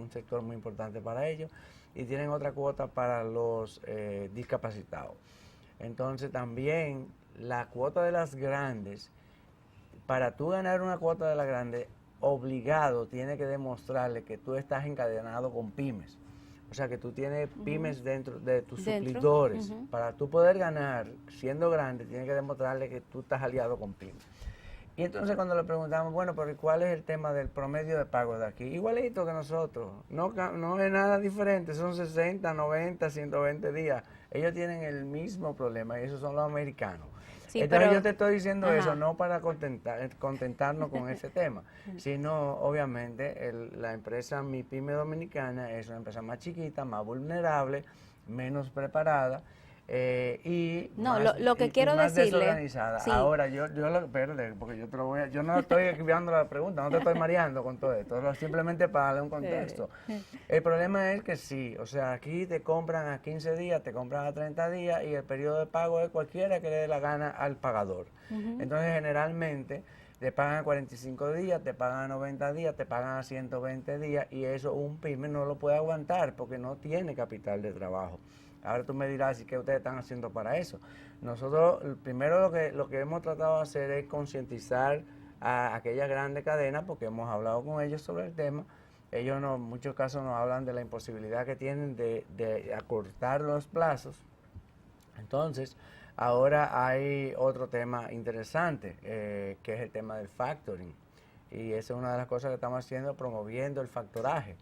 sector muy importante para ellos, y tienen otra cuota para los discapacitados. Entonces también la cuota de las grandes, para tú ganar una cuota de las grandes, obligado tienes que demostrarle que tú estás encadenado con pymes. O sea, que tú tienes pymes dentro de tus suplidores. Para tú poder ganar, siendo grande, tienes que demostrarle que tú estás aliado con pymes. Y entonces cuando le preguntamos, bueno, pero ¿cuál es el tema del promedio de pago de aquí? Igualito que nosotros, no es nada diferente, son 60, 90, 120 días. Ellos tienen el mismo problema y esos son los americanos. Sí, entonces yo te estoy diciendo eso no para contentarnos con ese tema, sino obviamente la empresa Mi Pyme Dominicana es una empresa más chiquita, más vulnerable, menos preparada. Y no, más, lo que quiero más decirle, desorganizada. Sí. Ahora, espérate, porque yo no estoy escribiendo la pregunta, no te estoy mareando con todo esto, simplemente para darle un contexto. El problema es que sí, o sea, aquí te compran a 15 días, te compran a 30 días y el periodo de pago es cualquiera que le dé la gana al pagador. Entonces, generalmente, te pagan a 45 días, te pagan a 90 días, te pagan a 120 días y eso un pyme no lo puede aguantar porque no tiene capital de trabajo. Ahora tú me dirás, ¿y qué ustedes están haciendo para eso? Nosotros, primero lo que hemos tratado de hacer es concientizar a aquellas grandes cadenas, porque hemos hablado con ellos sobre el tema. Ellos en muchos casos nos hablan de la imposibilidad que tienen de acortar los plazos. Entonces, ahora hay otro tema interesante, que es el tema del factoring. Y esa es una de las cosas que estamos haciendo, promoviendo el factoraje.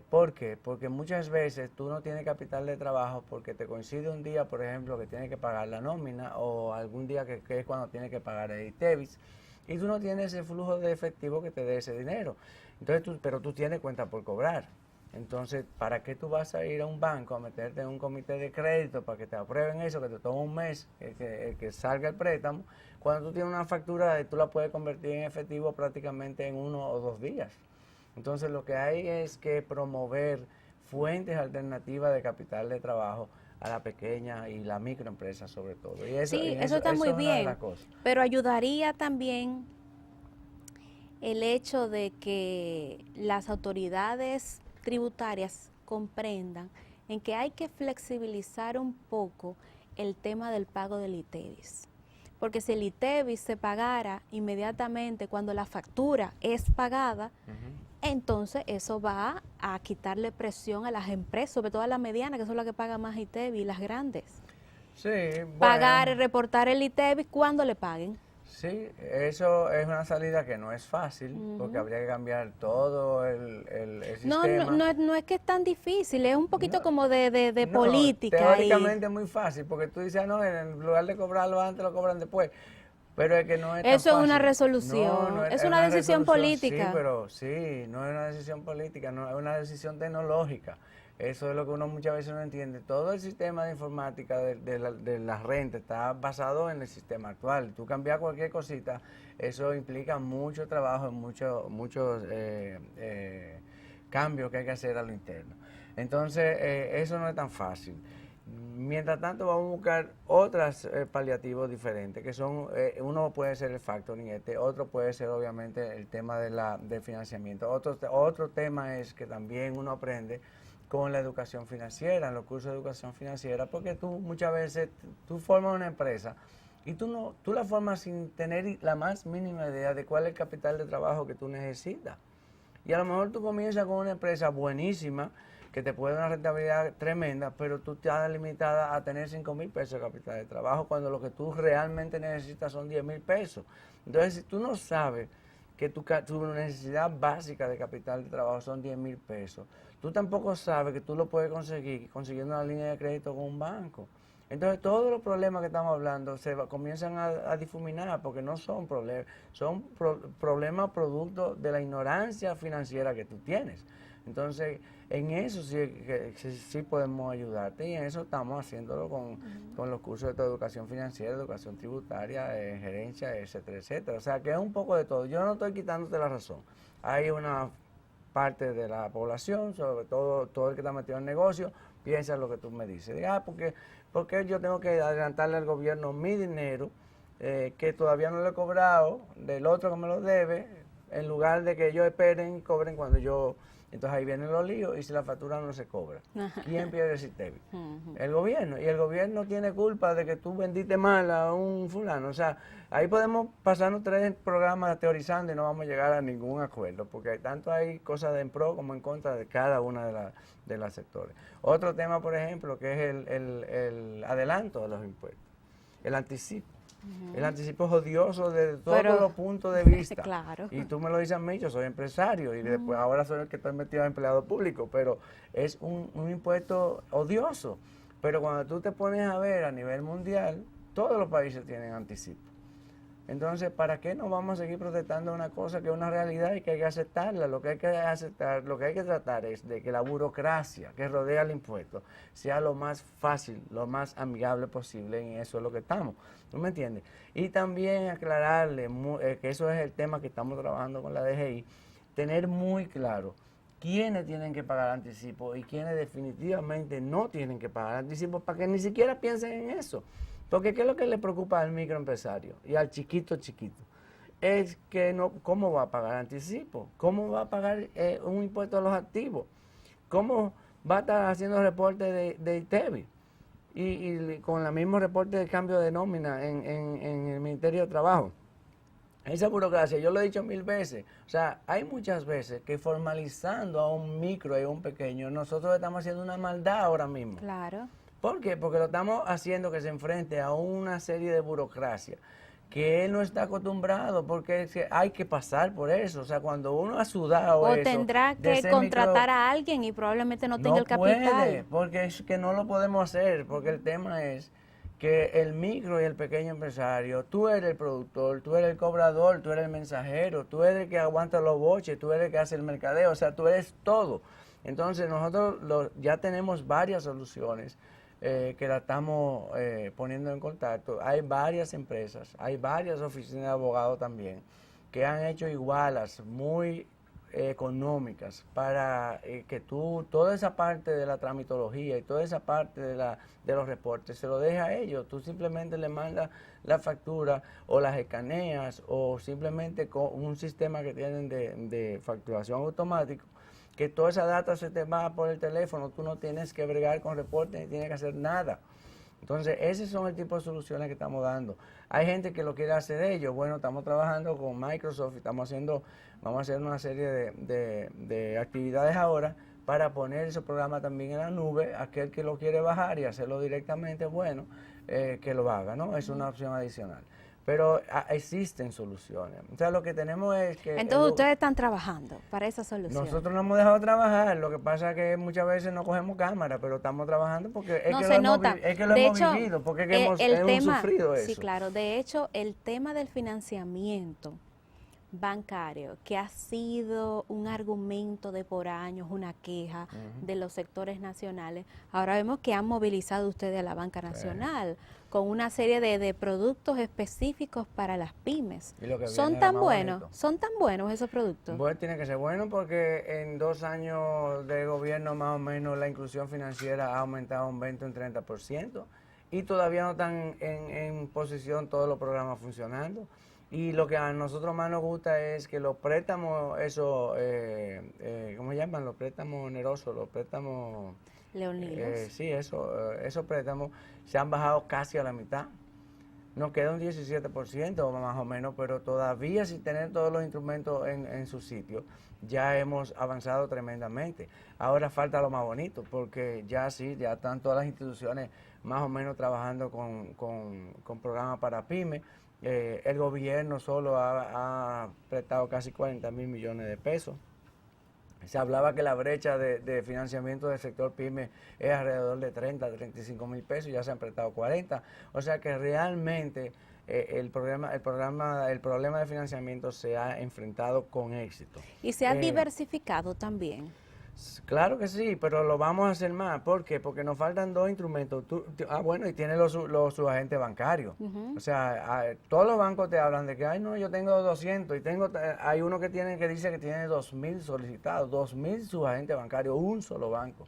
¿Por qué? Porque muchas veces tú no tienes capital de trabajo porque te coincide un día, por ejemplo, que tienes que pagar la nómina o algún día que es cuando tienes que pagar el ITEVIS y tú no tienes ese flujo de efectivo que te dé ese dinero. Entonces pero tú tienes cuenta por cobrar. Entonces, ¿para qué tú vas a ir a un banco a meterte en un comité de crédito para que te aprueben eso, que te toma un mes, que salga el préstamo, cuando tú tienes una factura y tú la puedes convertir en efectivo prácticamente en 1 o 2 días? Entonces lo que hay es que promover fuentes alternativas de capital de trabajo a la pequeña y la microempresa sobre todo. Y eso, eso está muy bien, pero ayudaría también el hecho de que las autoridades tributarias comprendan en que hay que flexibilizar un poco el tema del pago del ITEVIS. Porque si el ITEVIS se pagara inmediatamente cuando la factura es pagada, entonces eso va a quitarle presión a las empresas, sobre todo a las medianas, que son las que pagan más ITEVIS, las grandes. Sí, bueno. Pagar y reportar el ITEVIS cuando le paguen. Sí, eso es una salida que no es fácil, porque habría que cambiar todo el sistema. No es que es tan difícil, es un poquito como de política. Teóricamente es muy fácil, porque tú dices, no, en lugar de cobrarlo antes, lo cobran después. Pero es que no es tan eso fácil. Es una resolución, es una decisión política. Sí, pero sí, no es una decisión política, no es una decisión tecnológica. Eso es lo que uno muchas veces no entiende. Todo el sistema de informática de la renta está basado en el sistema actual. Tú cambias cualquier cosita, eso implica mucho trabajo, muchos cambios que hay que hacer a lo interno. Entonces, eso no es tan fácil. Mientras tanto, vamos a buscar otros paliativos diferentes, que son, uno puede ser el factoring, otro puede ser obviamente el tema del financiamiento. Otro tema es que también uno aprende con la educación financiera, en los cursos de educación financiera, porque tú muchas veces, tú formas una empresa Y tú la formas sin tener la más mínima idea de cuál es el capital de trabajo que tú necesitas. Y a lo mejor tú comienzas con una empresa buenísima, que te puede dar una rentabilidad tremenda, pero tú estás limitada a tener 5,000 pesos de capital de trabajo, cuando lo que tú realmente necesitas son 10,000 pesos. Entonces, si tú no sabes que tu necesidad básica de capital de trabajo son 10,000 pesos, tú tampoco sabes que tú lo puedes conseguir consiguiendo una línea de crédito con un banco. Entonces, todos los problemas que estamos hablando comienzan a difuminar, porque no son problemas, son problemas producto de la ignorancia financiera que tú tienes. Entonces, en eso sí podemos ayudarte, y en eso estamos haciéndolo con los cursos de educación financiera, educación tributaria, gerencia, etcétera, etcétera. O sea, que es un poco de todo. Yo no estoy quitándote la razón. Hay una parte de la población, sobre todo el que está metido en el negocio, piensa lo que tú me dices. ¿Por qué yo tengo que adelantarle al gobierno mi dinero que todavía no le he cobrado del otro que me lo debe, en lugar de que ellos esperen y cobren cuando yo... Entonces ahí vienen los líos, y si la factura no se cobra, ¿quién pierde el sistema? El gobierno. Y el gobierno tiene culpa de que tú vendiste mal a un fulano. O sea, ahí podemos pasarnos 3 programas teorizando y no vamos a llegar a ningún acuerdo, porque tanto hay cosas en pro como en contra de cada una de las sectores. Otro tema, por ejemplo, que es el adelanto de los impuestos, el anticipo. El anticipo es odioso desde todos los puntos de vista. Claro. Y tú me lo dices a mí, yo soy empresario y después ahora soy el que estoy metido en empleado público, pero es un impuesto odioso. Pero cuando tú te pones a ver a nivel mundial, todos los países tienen anticipo. Entonces, ¿para qué nos vamos a seguir protestando una cosa que es una realidad y que hay que aceptarla? Lo que hay que aceptar, lo que hay que tratar es de que la burocracia que rodea el impuesto sea lo más fácil, lo más amigable posible, y en eso es lo que estamos. ¿Tú me entiendes? Y también aclararle que eso es el tema que estamos trabajando con la DGI, tener muy claro quiénes tienen que pagar anticipo y quiénes definitivamente no tienen que pagar anticipo, para que ni siquiera piensen en eso. Porque ¿qué es lo que le preocupa al microempresario y al chiquito? Es que ¿cómo va a pagar anticipo? ¿Cómo va a pagar un impuesto a los activos? ¿Cómo va a estar haciendo reportes de ITEVI? Y con el mismo reporte de cambio de nómina en el Ministerio de Trabajo. Esa burocracia, yo lo he dicho 1000 veces. O sea, hay muchas veces que formalizando a un micro y a un pequeño, nosotros estamos haciendo una maldad ahora mismo. Claro. ¿Por qué? Porque lo estamos haciendo que se enfrente a una serie de burocracia que él no está acostumbrado, porque hay que pasar por eso. O sea, cuando uno ha sudado o eso... tendrá que contratar a alguien y probablemente no tenga el capital. No puede, porque es que no lo podemos hacer, porque el tema es que el micro y el pequeño empresario, tú eres el productor, tú eres el cobrador, tú eres el mensajero, tú eres el que aguanta los boches, tú eres el que hace el mercadeo, o sea, tú eres todo. Entonces nosotros ya tenemos varias soluciones que la estamos poniendo en contacto. Hay varias empresas, hay varias oficinas de abogados también, que han hecho igualas muy económicas para que tú, toda esa parte de la tramitología y toda esa parte de los reportes, se lo deja a ellos. Tú simplemente le mandas la factura o las escaneas, o simplemente con un sistema que tienen de facturación automático, que toda esa data se te va por el teléfono, tú no tienes que bregar con reportes ni tienes que hacer nada. Entonces, esos son el tipo de soluciones que estamos dando. Hay gente que lo quiere hacer ellos. Bueno, estamos trabajando con Microsoft y vamos a hacer una serie de actividades ahora para poner ese programa también en la nube. Aquel que lo quiere bajar y hacerlo directamente, bueno, que lo haga, ¿no? Es una opción adicional. Pero existen soluciones. O sea, lo que tenemos es que... Entonces ustedes están trabajando para esa solución. Nosotros no hemos dejado de trabajar. Lo que pasa es que muchas veces no cogemos cámara, pero estamos trabajando porque es que lo hemos vivido, porque es que hemos sufrido eso. Sí, claro. De hecho, el tema del financiamiento bancario, que ha sido un argumento de por años, una queja de los sectores nacionales, ahora vemos que han movilizado ustedes a la banca nacional con una serie de productos específicos para las pymes. ¿Son tan buenos esos productos? Bueno, tiene que ser bueno, porque en 2 años de gobierno más o menos la inclusión financiera ha aumentado un 20 o un 30%, y todavía no están en posición todos los programas funcionando. Y lo que a nosotros más nos gusta es que los préstamos, ¿cómo se llaman? Los préstamos onerosos, los préstamos... Leonidas. Sí, esos préstamos se han bajado casi a la mitad. nos queda un 17% más o menos, pero todavía sin tener todos los instrumentos en su sitio, ya hemos avanzado tremendamente. Ahora falta lo más bonito, porque ya están todas las instituciones más o menos trabajando con programas para pymes. El gobierno solo ha prestado casi 40.000 millones de pesos. Se hablaba que la brecha de financiamiento del sector pyme es alrededor de 30, 35 mil pesos, ya se han prestado 40. O sea que realmente el problema de financiamiento se ha enfrentado con éxito. Y se ha diversificado también. Claro que sí, pero lo vamos a hacer más. ¿Por qué? Porque nos faltan dos instrumentos. Y tiene los subagentes bancarios. O sea, todos los bancos te hablan de que, ay, no, yo tengo 200 y hay uno que dice que tiene 2.000 solicitados, 2.000 subagentes bancarios, un solo banco.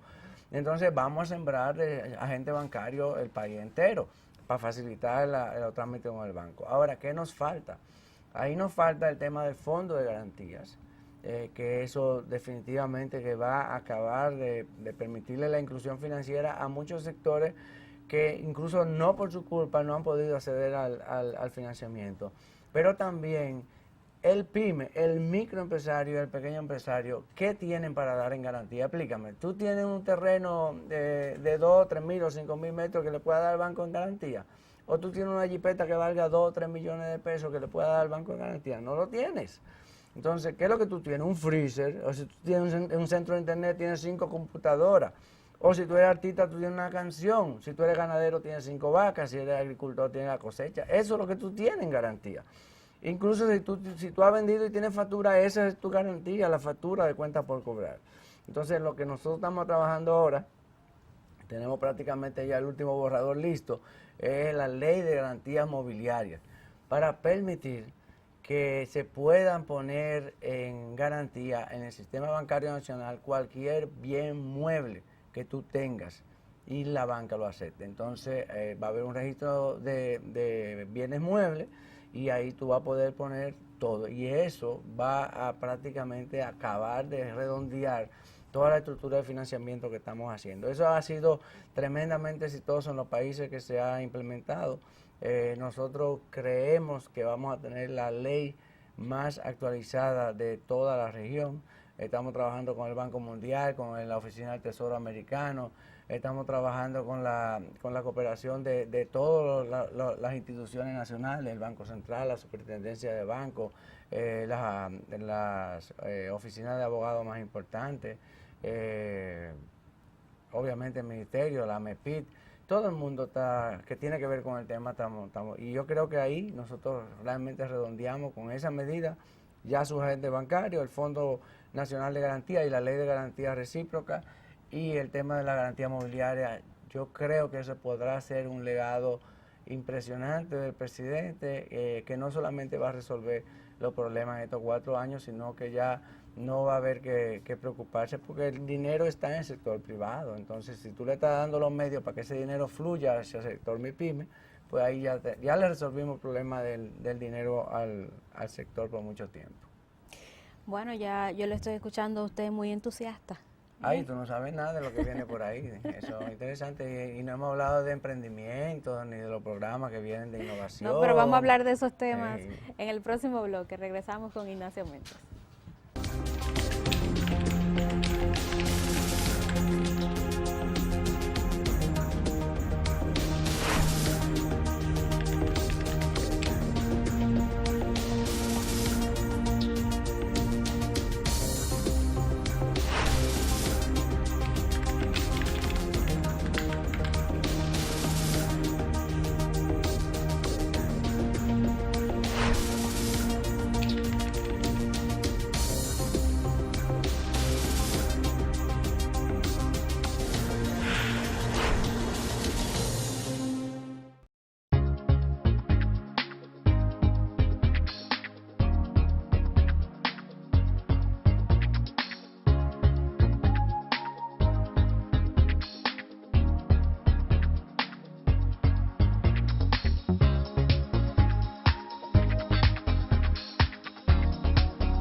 Entonces vamos a sembrar de agente bancario el país entero para facilitar el trámite con el banco. Ahora, ¿qué nos falta? Ahí nos falta el tema del fondo de garantías. Que eso definitivamente que va a acabar de permitirle la inclusión financiera a muchos sectores que incluso no por su culpa no han podido acceder al financiamiento. Pero también el pyme, el microempresario, el pequeño empresario, ¿qué tienen para dar en garantía? Explícame, ¿tú tienes un terreno de 2, 3 mil o 5 mil metros que le pueda dar el banco en garantía? ¿O tú tienes una jipeta que valga 2 o 3 millones de pesos que le pueda dar el banco en garantía? No lo tienes. Entonces, ¿qué es lo que tú tienes? Un freezer, o si tú tienes un centro de internet, tienes 5 computadoras, o si tú eres artista, tú tienes una canción, si tú eres ganadero, tienes 5 vacas, si eres agricultor, tienes la cosecha. Eso es lo que tú tienes en garantía. Incluso si tú has vendido y tienes factura, esa es tu garantía, la factura de cuenta por cobrar. Entonces, lo que nosotros estamos trabajando ahora, tenemos prácticamente ya el último borrador listo, es la ley de garantías mobiliarias, para permitir que se puedan poner en garantía en el sistema bancario nacional cualquier bien mueble que tú tengas y la banca lo acepte. Entonces va a haber un registro de bienes muebles y ahí tú vas a poder poner todo. Y eso va a prácticamente acabar de redondear toda la estructura de financiamiento que estamos haciendo. Eso ha sido tremendamente exitoso en los países que se ha implementado. Nosotros creemos que vamos a tener la ley más actualizada de toda la región. Estamos trabajando con el Banco Mundial, con la Oficina del Tesoro Americano, estamos trabajando con la cooperación de todas las instituciones nacionales, el Banco Central, la Superintendencia de Bancos, las oficinas de abogados más importantes, obviamente el Ministerio, la MEPIT. Todo el mundo que tiene que ver con el tema, y yo creo que ahí nosotros realmente redondeamos con esa medida ya su agente bancario, el Fondo Nacional de Garantía y la Ley de Garantía Recíproca y el tema de la garantía mobiliaria. Yo creo que eso podrá ser un legado impresionante del presidente, que no solamente va a resolver los problemas en estos 4 años, sino que ya no va a haber que preocuparse porque el dinero está en el sector privado. Entonces, si tú le estás dando los medios para que ese dinero fluya hacia el sector MIPYME, pues ahí ya le resolvimos el problema del dinero al sector por mucho tiempo. Bueno, ya yo le estoy escuchando a usted muy entusiasta. Ay, tú no sabes nada de lo que viene por ahí. Eso es interesante. Y no hemos hablado de emprendimiento ni de los programas que vienen de innovación. No, pero vamos a hablar de esos temas en el próximo bloque. Regresamos con Ignacio Méndez.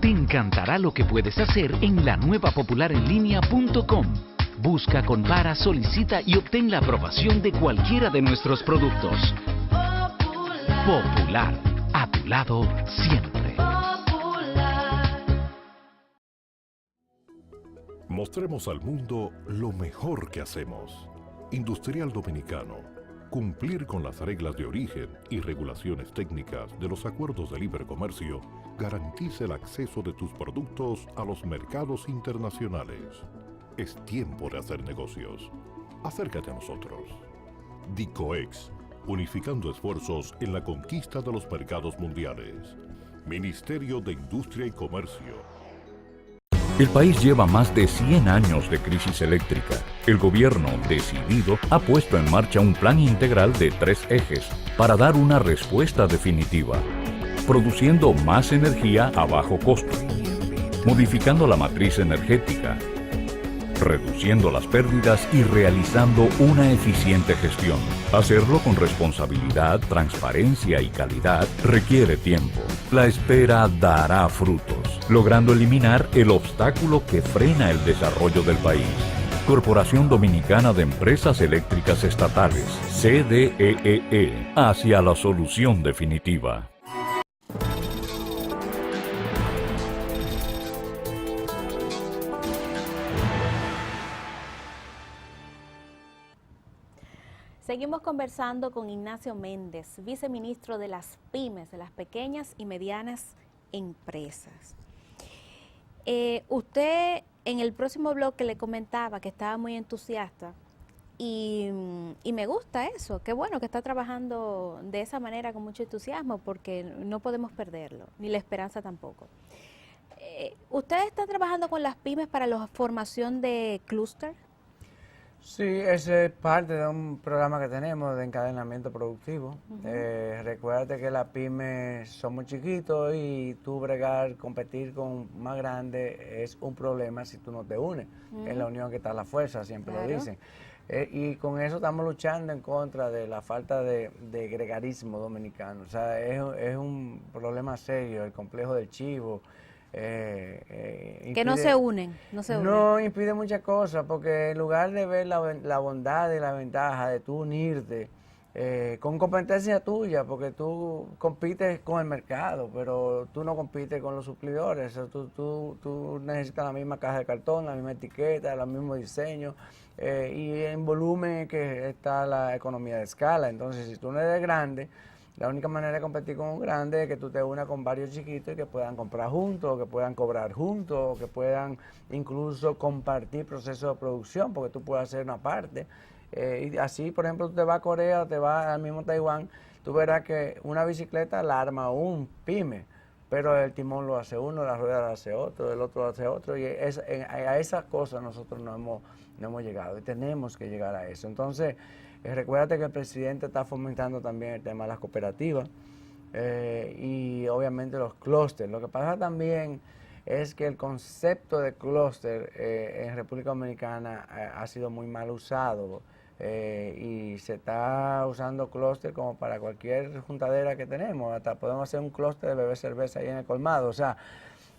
Te encantará lo que puedes hacer en la nueva popularenlinea.com. Busca, compara, solicita y obtén la aprobación de cualquiera de nuestros productos. Popular, a tu lado siempre. Mostremos al mundo lo mejor que hacemos. Industrial Dominicano. Cumplir con las reglas de origen y regulaciones técnicas de los acuerdos de libre comercio garantiza el acceso de tus productos a los mercados internacionales. Es tiempo de hacer negocios. Acércate a nosotros. DICOEX, unificando esfuerzos en la conquista de los mercados mundiales. Ministerio de Industria y Comercio. El país lleva más de 100 años de crisis eléctrica. El gobierno, decidido, ha puesto en marcha un plan integral de 3 ejes para dar una respuesta definitiva, produciendo más energía a bajo costo, modificando la matriz energética, reduciendo las pérdidas y realizando una eficiente gestión. Hacerlo con responsabilidad, transparencia y calidad requiere tiempo. La espera dará frutos, logrando eliminar el obstáculo que frena el desarrollo del país. Corporación Dominicana de Empresas Eléctricas Estatales, CDEE, hacia la solución definitiva. Seguimos conversando con Ignacio Méndez, viceministro de las pymes, de las pequeñas y medianas empresas. Usted en el próximo bloque le comentaba que estaba muy entusiasta y me gusta eso, qué bueno que está trabajando de esa manera con mucho entusiasmo porque no podemos perderlo, ni la esperanza tampoco. ¿Usted está trabajando con las pymes para la formación de clúster? Sí, ese es parte de un programa que tenemos de encadenamiento productivo. Recuérdate que las pymes son muy chiquitos y tú competir con más grandes es un problema si tú no te unes. En la unión que está la fuerza, siempre lo dicen. Y con eso estamos luchando en contra de la falta de gregarismo dominicano. O sea, es un problema serio, el complejo del chivo. Que no se unen, No, impide muchas cosas, porque en lugar de ver la bondad y la ventaja de tú unirte con competencia tuya, porque tú compites con el mercado, pero tú no compites con los suplidores. O sea, tú necesitas la misma caja de cartón, la misma etiqueta, el mismo diseño, y en volumen que está la economía de escala. Entonces, si tú no eres grande, la única manera de competir con un grande es que tú te unas con varios chiquitos y que puedan comprar juntos, o que puedan cobrar juntos, o que puedan incluso compartir procesos de producción, porque tú puedes hacer una parte. Y así, por ejemplo, tú te vas a Corea o te vas al mismo Taiwán, tú verás que una bicicleta la arma un pyme, pero el timón lo hace uno, la rueda la hace otro, el otro lo hace otro, y a esas cosas nosotros no hemos llegado y tenemos que llegar a eso. Entonces, recuérdate que el presidente está fomentando también el tema de las cooperativas y obviamente los clústeres. Lo que pasa también es que el concepto de clúster en República Dominicana ha sido muy mal usado y se está usando clúster como para cualquier juntadera que tenemos. Hasta podemos hacer un clúster de beber cerveza ahí en el colmado. O sea,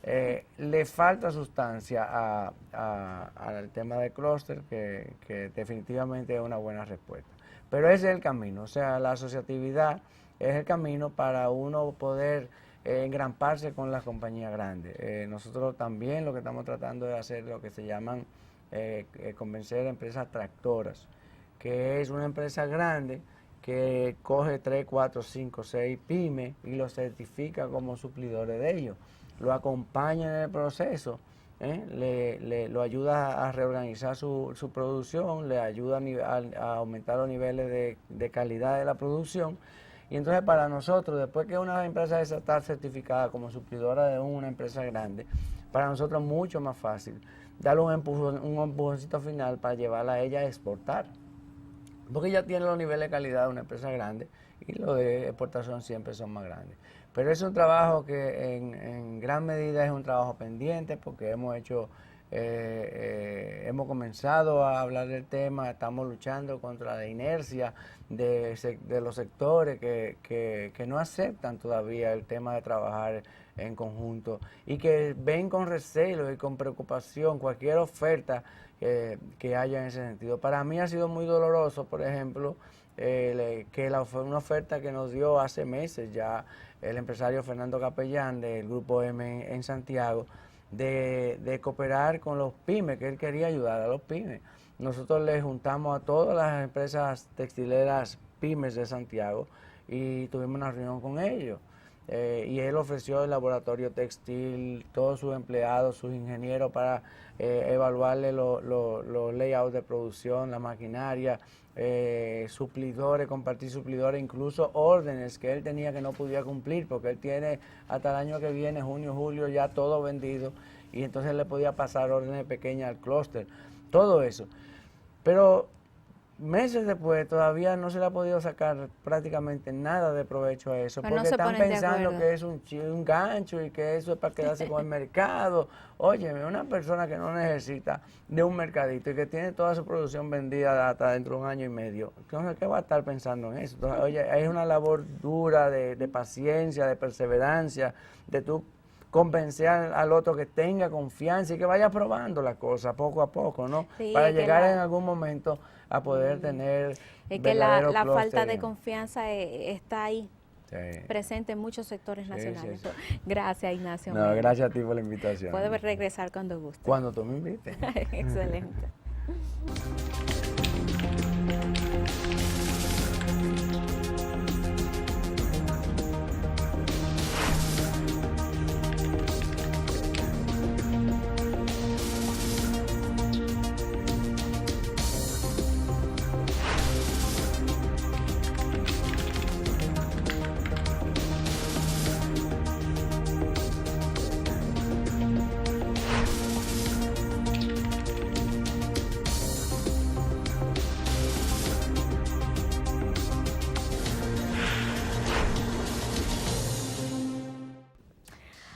le falta sustancia al tema del clúster que definitivamente es una buena respuesta. Pero ese es el camino, o sea, la asociatividad es el camino para uno poder engramparse con las compañías grandes. Nosotros también lo que estamos tratando de hacer lo que se llaman convencer a empresas tractoras, que es una empresa grande que coge 3, 4, 5, 6 pymes y los certifica como suplidores de ellos. Lo acompaña en el proceso, lo ayuda a reorganizar su producción, le ayuda a aumentar los niveles de calidad de la producción. Y entonces para nosotros, después que una empresa esa está certificada como suplidora de una empresa grande, para nosotros es mucho más fácil darle un empujoncito final para llevarla a ella a exportar. Porque ya tiene los niveles de calidad de una empresa grande y los de exportación siempre son más grandes. Pero es un trabajo que en gran medida es un trabajo pendiente porque hemos comenzado a hablar del tema, estamos luchando contra la inercia de los sectores que no aceptan todavía el tema de trabajar en conjunto y que ven con recelo y con preocupación cualquier oferta que haya en ese sentido. Para mí ha sido muy doloroso, por ejemplo, una oferta que nos dio hace meses ya el empresario Fernando Capellán del Grupo M en Santiago, de cooperar con los pymes, que él quería ayudar a los pymes. Nosotros le juntamos a todas las empresas textileras pymes de Santiago y tuvimos una reunión con ellos. Y él ofreció el laboratorio textil, todos sus empleados, sus ingenieros para evaluarle los layouts de producción, la maquinaria, suplidores, compartir suplidores, incluso órdenes que él tenía que no podía cumplir porque él tiene hasta el año que viene, junio, julio, ya todo vendido y entonces le podía pasar órdenes pequeñas al clúster, todo eso. Pero meses después todavía no se le ha podido sacar prácticamente nada de provecho a eso, pero porque no están pensando que es un gancho y que eso es para quedarse con el mercado. Óyeme, una persona que no necesita de un mercadito y que tiene toda su producción vendida hasta dentro de un año y medio, entonces, ¿qué va a estar pensando en eso? Entonces, oye, es una labor dura de paciencia, de perseverancia, de tú convencer al otro que tenga confianza y que vaya probando la cosa poco a poco, ¿no? Sí, para llegar en algún momento a poder tener es que la verdadero falta de clúster. confianza está ahí, Sí. presente en muchos sectores nacionales. sí. Gracias, Ignacio. No, gracias a ti por la invitación. Puedes regresar cuando guste. Cuando tú me invites. Excelente.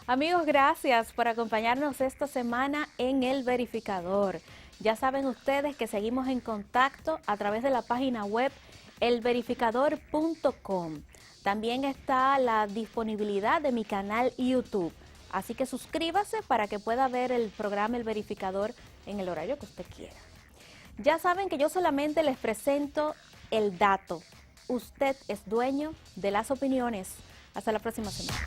Amigos, gracias por acompañarnos esta semana en El Verificador. Ya saben ustedes que seguimos en contacto a través de la página web elverificador.com. También está la disponibilidad de mi canal YouTube. Así que suscríbase para que pueda ver el programa El Verificador en el horario que usted quiera. Ya saben que yo solamente les presento el dato. Usted es dueño de las opiniones. Hasta la próxima semana.